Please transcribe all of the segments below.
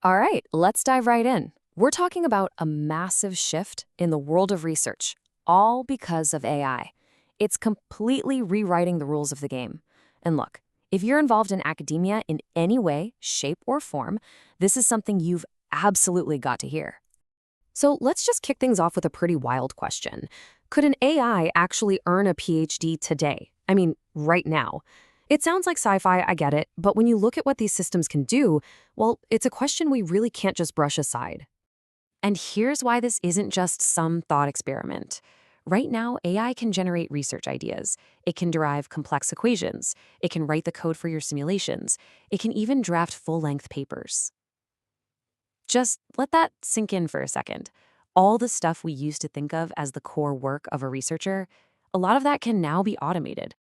All right, let's dive right in. We're talking about a massive shift in the world of research, all because of AI. It's completely rewriting the rules of the game. And look, if you're involved in academia in any way, shape, or form, this is something you've absolutely got to hear. So let's just kick things off with a pretty wild question. Could an AI actually earn a PhD today? I mean, right now. It sounds like sci-fi, I get it, but when you look at what these systems can do, well, it's a question we really can't just brush aside. And here's why this isn't just some thought experiment. Right now, AI can generate research ideas. It can derive complex equations. It can write the code for your simulations. It can even draft full-length papers. Just let that sink in for a second. All the stuff we used to think of as the core work of a researcher, a lot of that can now be automated.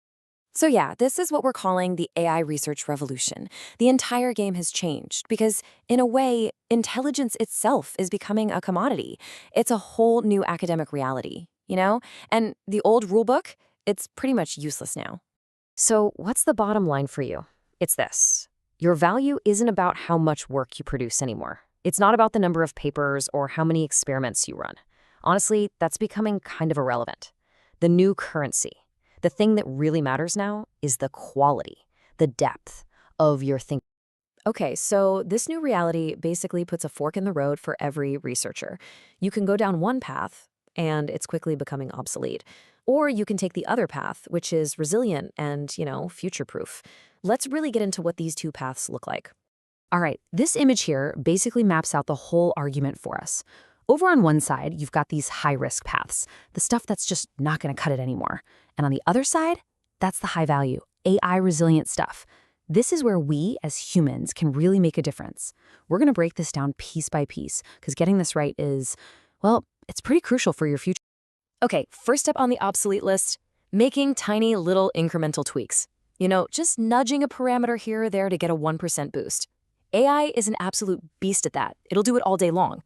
So yeah, this is what we're calling the AI research revolution. The entire game has changed because, in a way, intelligence itself is becoming a commodity. It's a whole new academic reality, you know? And the old rulebook, it's pretty much useless now. So what's the bottom line for you? It's this. Your value isn't about how much work you produce anymore. It's not about the number of papers or how many experiments you run. Honestly, that's becoming kind of irrelevant. The new currency, the thing that really matters now, is the quality, the depth of your thinking. Okay, so this new reality basically puts a fork in the road for every researcher. You can go down one path, and it's quickly becoming obsolete. Or you can take the other path, which is resilient and, future-proof. Let's really get into what these two paths look like. All right, this image here basically maps out the whole argument for us. Over on one side, you've got these high-risk paths, the stuff that's just not going to cut it anymore. And on the other side, that's the high-value, AI-resilient stuff. This is where we, as humans, can really make a difference. We're going to break this down piece by piece, because getting this right is, well, it's pretty crucial for your future. Okay, first up on the obsolete list, making tiny little incremental tweaks. Just nudging a parameter here or there to get a 1% boost. AI is an absolute beast at that. It'll do it all day long.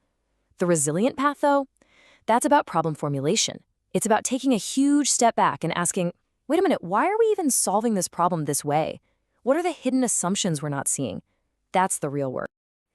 The resilient path, though, that's about problem formulation. It's about taking a huge step back and asking, wait a minute, why are we even solving this problem this way? What are the hidden assumptions we're not seeing? That's the real work.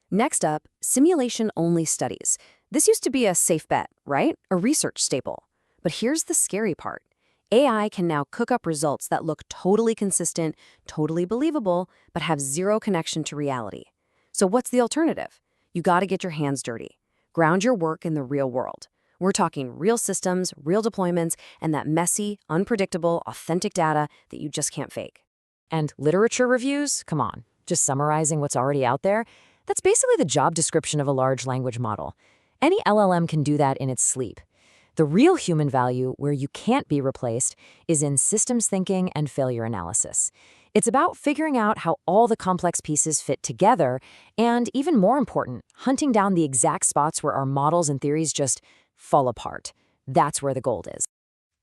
Next up, simulation-only studies. This used to be a safe bet, right? A research staple. But here's the scary part. AI can now cook up results that look totally consistent, totally believable, but have zero connection to reality. So what's the alternative? You gotta get your hands dirty. Ground your work in the real world. We're talking real systems, real deployments, and that messy, unpredictable, authentic data that you just can't fake. And literature reviews? Come on, just summarizing what's already out there? That's basically the job description of a large language model. Any LLM can do that in its sleep. The real human value, where you can't be replaced, is in systems thinking and failure analysis. It's about figuring out how all the complex pieces fit together, and even more important, hunting down the exact spots where our models and theories just fall apart. That's where the gold is.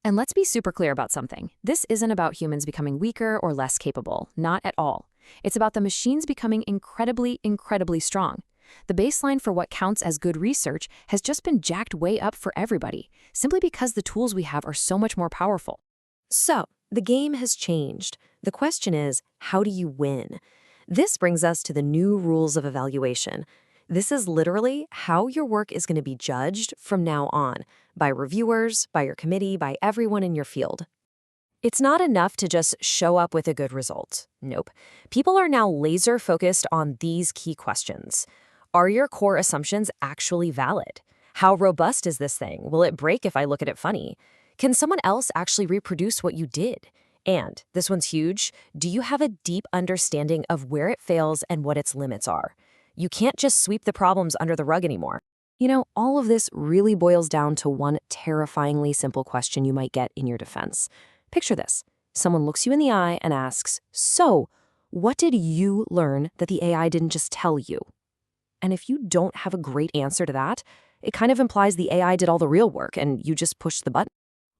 And let's be super clear about something. This isn't about humans becoming weaker or less capable, not at all. It's about the machines becoming incredibly, incredibly strong. The baseline for what counts as good research has just been jacked way up for everybody, simply because the tools we have are so much more powerful. So, the game has changed. The question is, how do you win? This brings us to the new rules of evaluation. This is literally how your work is going to be judged from now on, by reviewers, by your committee, by everyone in your field. It's not enough to just show up with a good result. Nope. People are now laser focused on these key questions. Are your core assumptions actually valid? How robust is this thing? Will it break if I look at it funny? Can someone else actually reproduce what you did? And, this one's huge, do you have a deep understanding of where it fails and what its limits are? You can't just sweep the problems under the rug anymore. All of this really boils down to one terrifyingly simple question you might get in your defense. Picture this. Someone looks you in the eye and asks, so, what did you learn that the AI didn't just tell you? And if you don't have a great answer to that, it kind of implies the AI did all the real work and you just pushed the button.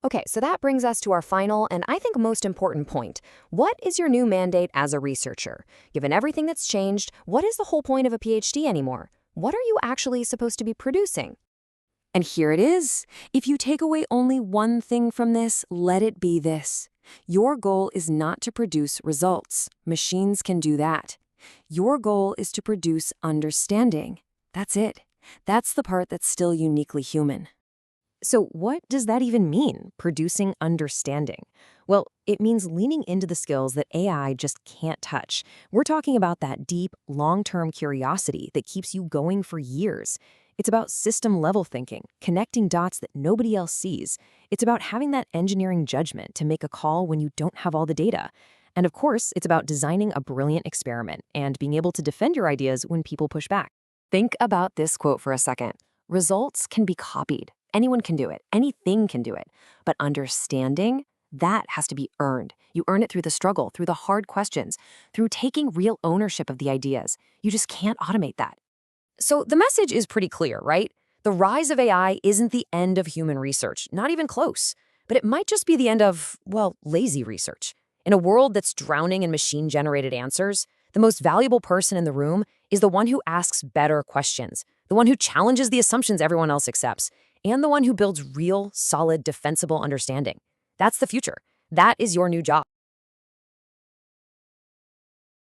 Okay, so that brings us to our final and I think most important point. What is your new mandate as a researcher? Given everything that's changed, what is the whole point of a PhD anymore? What are you actually supposed to be producing? And here it is. If you take away only one thing from this, let it be this. Your goal is not to produce results. Machines can do that. Your goal is to produce understanding. That's it. That's the part that's still uniquely human. So, what does that even mean, producing understanding? Well, it means leaning into the skills that AI just can't touch. We're talking about that deep, long-term curiosity that keeps you going for years. It's about system-level thinking, connecting dots that nobody else sees. It's about having that engineering judgment to make a call when you don't have all the data. And of course, it's about designing a brilliant experiment and being able to defend your ideas when people push back. Think about this quote for a second. Results can be copied. Anyone can do it. Anything can do it. But understanding, that has to be earned. You earn it through the struggle, through the hard questions, through taking real ownership of the ideas. You just can't automate that. So the message is pretty clear, right? The rise of AI isn't the end of human research, not even close. But it might just be the end of, well, lazy research. In a world that's drowning in machine-generated answers, the most valuable person in the room is the one who asks better questions, the one who challenges the assumptions everyone else accepts, and the one who builds real, solid, defensible understanding. That's the future. That is your new job.